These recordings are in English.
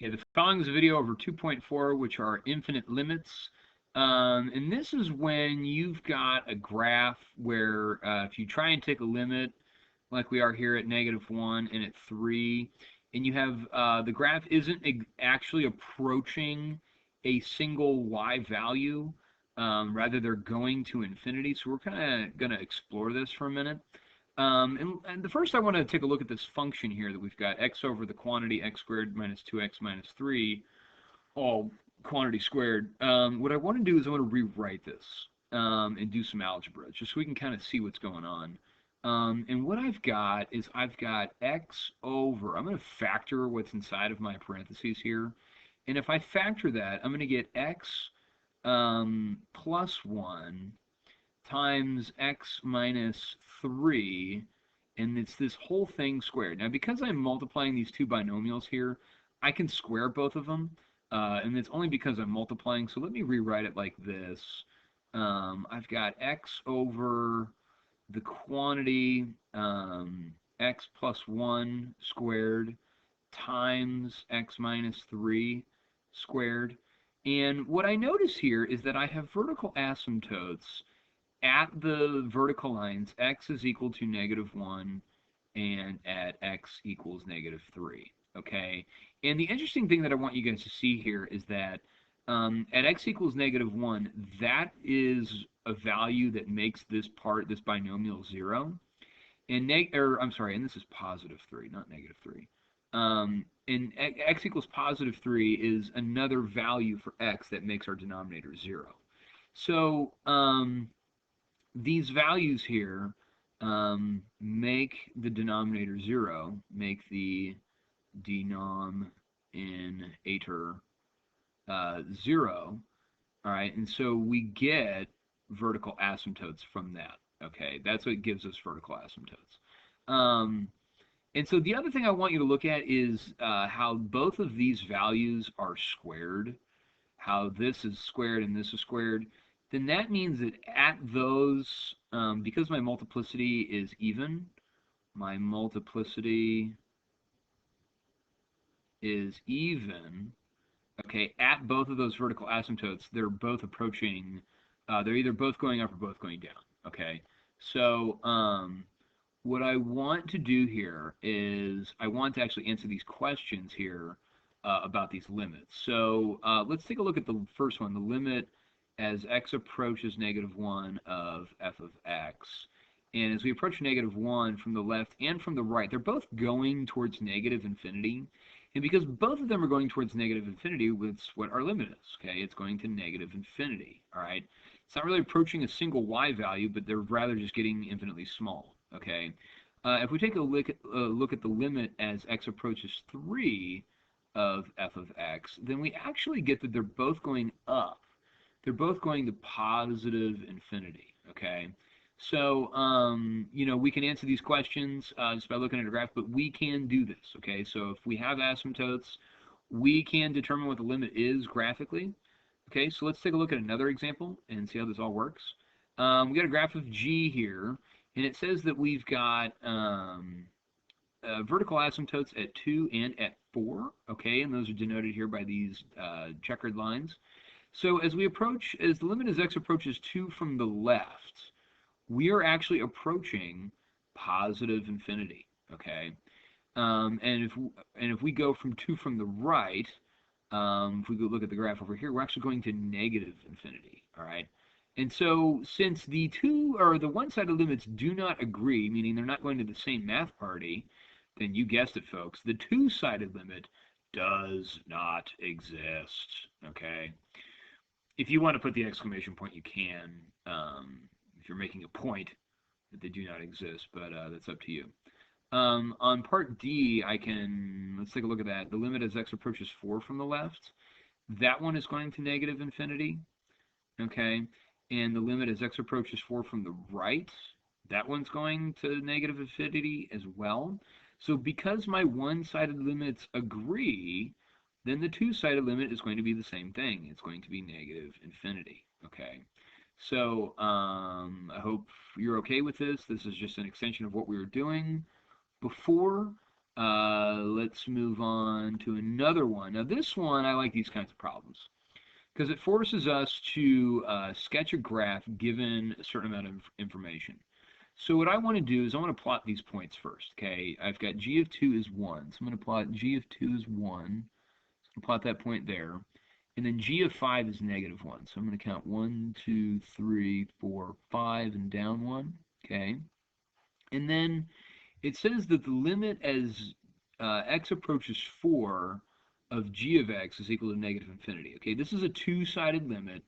Okay, the following is a video over 2.4, which are infinite limits. And this is when you've got a graph where if you try and take a limit, like we are here at -1 and at 3, and you have the graph isn't actually approaching a single y value, rather they're going to infinity. So we're kind of going to explore this for a minute. And the first I want to take a look at this function here that we've got x over the quantity x squared minus 2x minus 3, all quantity squared. What I want to do is I want to rewrite this and do some algebra, just so we can kind of see what's going on. And what I've got is I've got x over, I'm going to factor what's inside of my parentheses here. And if I factor that, I'm going to get x plus 1 times x minus 3, and it's this whole thing squared. Now, because I'm multiplying these two binomials here, I can square both of them, and it's only because I'm multiplying. So let me rewrite it like this. I've got x over the quantity x plus 1 squared times x minus 3 squared. And what I notice here is that I have vertical asymptotes at the vertical lines. X is equal to -1 and at x equals -3. Okay, and the interesting thing that I want you guys to see here is that at x equals -1, that is a value that makes this binomial 0. And and this is +3, not -3. And x equals +3 is another value for x that makes our denominator 0. So these values here make the denominator 0, make the denominator 0. All right, and so we get vertical asymptotes from that. Okay, that's what gives us vertical asymptotes. And so the other thing I want you to look at is how both of these values are squared, how this is squared and this is squared. Then that means that at those, because my multiplicity is even, my multiplicity is even, okay, at both of those vertical asymptotes, they're both approaching, they're either both going up or both going down, okay? So what I want to do here is I want to actually answer these questions here about these limits. So let's take a look at the first one, the limit as x approaches -1 of f of x. And as we approach -1 from the left and from the right, they're both going towards -infinity. And because both of them are going towards -infinity, that's what our limit is, okay? It's going to -infinity, all right? It's not really approaching a single y value, but they're rather just getting infinitely small, okay? If we take a look at the limit as x approaches 3 of f of x, then we actually get that they're both going up. They're both going to positive infinity, okay? So, we can answer these questions just by looking at a graph, but we can do this, okay? So if we have asymptotes, we can determine what the limit is graphically. Okay, so let's take a look at another example and see how this all works. We got a graph of G here, and it says that we've got vertical asymptotes at 2 and at 4, okay? And those are denoted here by these checkered lines. So as the limit as x approaches 2 from the left, we are actually approaching positive infinity, okay? And if we go from 2 from the right, if we go look at the graph over here, we're actually going to -infinity, all right? And so since the one-sided limits do not agree, meaning they're not going to the same math party, then you guessed it, folks, the two-sided limit does not exist, okay? If you want to put the exclamation point, you can, if you're making a point that they do not exist, but that's up to you. On part D, let's take a look at that. The limit as x approaches 4 from the left, that one is going to -infinity, okay? And the limit as x approaches 4 from the right, that one's going to -infinity as well. So because my one-sided limits agree, then the two-sided limit is going to be the same thing. It's going to be -infinity, okay? So I hope you're okay with this. This is just an extension of what we were doing before. Let's move on to another one. Now this one, I like these kinds of problems because it forces us to sketch a graph given a certain amount of information. So what I want to do is I want to plot these points first, okay? I've got g of 2 is 1, so I'm going to plot g of 2 is 1. So I'll plot that point there. And then g of 5 is negative 1. So I'm going to count 1, 2, 3, 4, 5, and down 1, okay? And then it says that the limit as x approaches 4 of g of x is equal to negative infinity. Okay, this is a two-sided limit,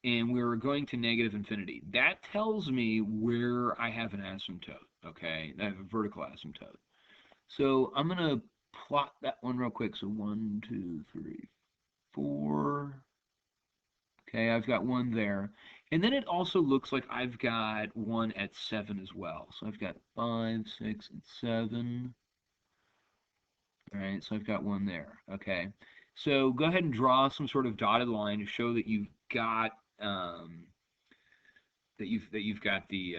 and we're going to negative infinity. That tells me where I have an asymptote, okay? I have a vertical asymptote. So I'm going to plot that one real quick. So 1, 2, 3, 4. Okay, I've got one there. And then it also looks like I've got one at 7 as well. So I've got 5, 6, and 7. All right, so I've got one there. Okay, so go ahead and draw some sort of dotted line to show that you've got that you've got the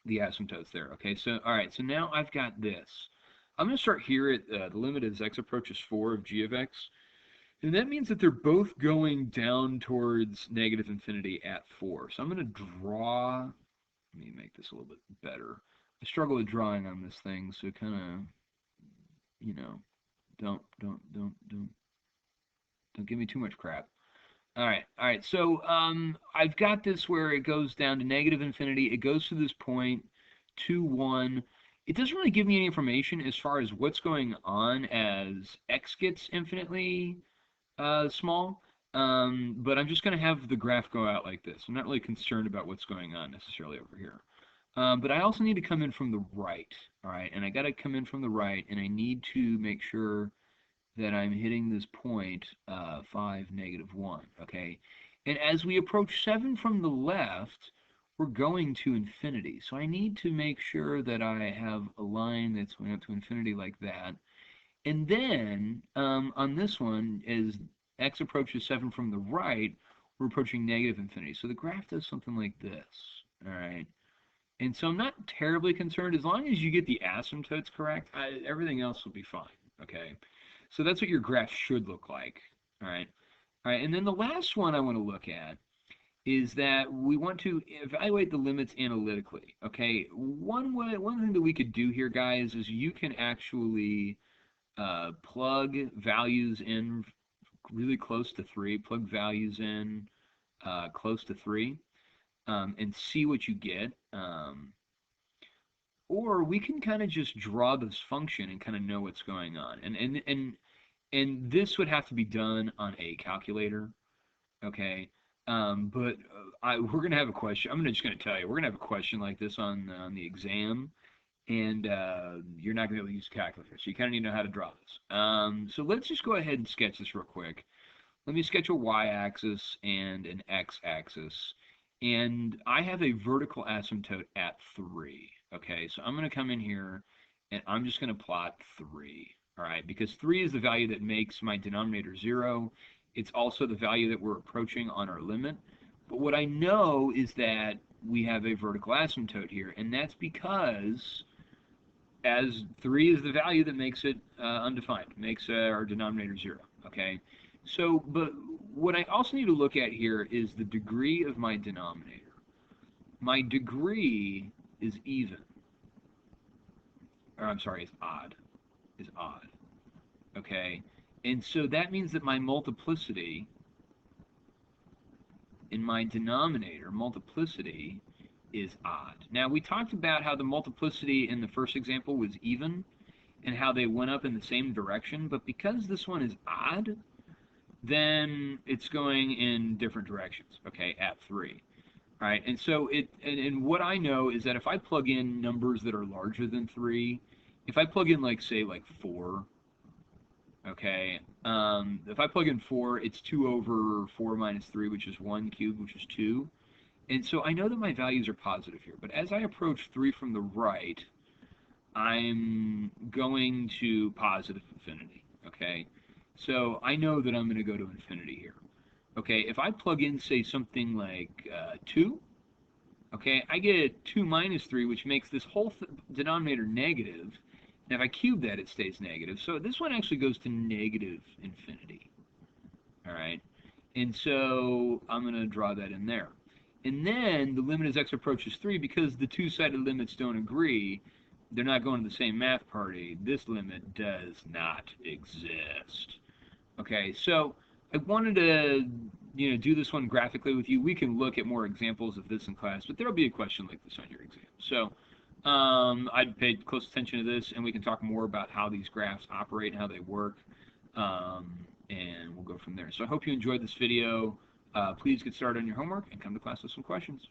asymptotes there. Okay, so all right, so now I've got this. I'm going to start here at the limit as x approaches 4 of g of x, and that means that they're both going down towards negative infinity at 4. So I'm going to draw. Let me make this a little bit better. I struggle with drawing on this thing, so kind of, you know, don't give me too much crap. All right. So I've got this where it goes down to negative infinity. It goes to this point, 2, 1. It doesn't really give me any information as far as what's going on as x gets infinitely small. But I'm just going to have the graph go out like this. I'm not really concerned about what's going on necessarily over here. But I also need to come in from the right. All right, and I got to come in from the right, and I need to make sure that I'm hitting this point, 5, negative 1, okay? And as we approach 7 from the left, we're going to infinity. So I need to make sure that I have a line that's going up to infinity like that. And then, on this one, as x approaches 7 from the right, we're approaching negative infinity. So the graph does something like this, all right? And so I'm not terribly concerned. As long as you get the asymptotes correct, everything else will be fine, okay? So that's what your graph should look like, all right? All right, and then the last one I want to look at is that we want to evaluate the limits analytically, okay? One thing that we could do here, guys, is you can actually plug values in really close to 3, plug values in close to 3, and see what you get. Or we can kind of just draw this function and kind of know what's going on. And this would have to be done on a calculator, okay? But we're going to have a question. I'm just going to tell you, we're going to have a question like this on the exam, and you're not going to be able to use a calculator, so you kind of need to know how to draw this. So let's just go ahead and sketch this real quick. Let me sketch a y-axis and an x-axis, and I have a vertical asymptote at 3, okay? So I'm going to come in here, and I'm just going to plot 3. All right, because 3 is the value that makes my denominator 0. It's also the value that we're approaching on our limit. But what I know is that we have a vertical asymptote here, and that's because as 3 is the value that makes it undefined, makes our denominator 0, okay? So, but what I also need to look at here is the degree of my denominator. My degree is even, or I'm sorry, is odd. Is odd, okay? And so that means that my multiplicity in my denominator, multiplicity, is odd. Now, we talked about how the multiplicity in the first example was even, and how they went up in the same direction, but because this one is odd, then it's going in different directions, okay, at 3. All right, and so and what I know is that if I plug in numbers that are larger than 3, if I plug in, like, say, like 4, okay, if I plug in 4, it's 2 over 4 minus 3, which is 1 cubed, which is 2. And so I know that my values are positive here, but as I approach 3 from the right, I'm going to positive infinity, okay? So I know that I'm going to go to infinity here. Okay, if I plug in, say, something like 2, okay, I get 2 minus 3, which makes this whole denominator negative, Now if I cube that, it stays negative. So this one actually goes to negative infinity. All right, and so I'm going to draw that in there. And then the limit as x approaches 3, because the two-sided limits don't agree, they're not going to the same math party, this limit does not exist. Okay, so I wanted to do this one graphically with you. We can look at more examples of this in class, but there'll be a question like this on your exam. So I'd pay close attention to this, and we can talk more about how these graphs operate and how they work. And we'll go from there. So I hope you enjoyed this video. Please get started on your homework and come to class with some questions.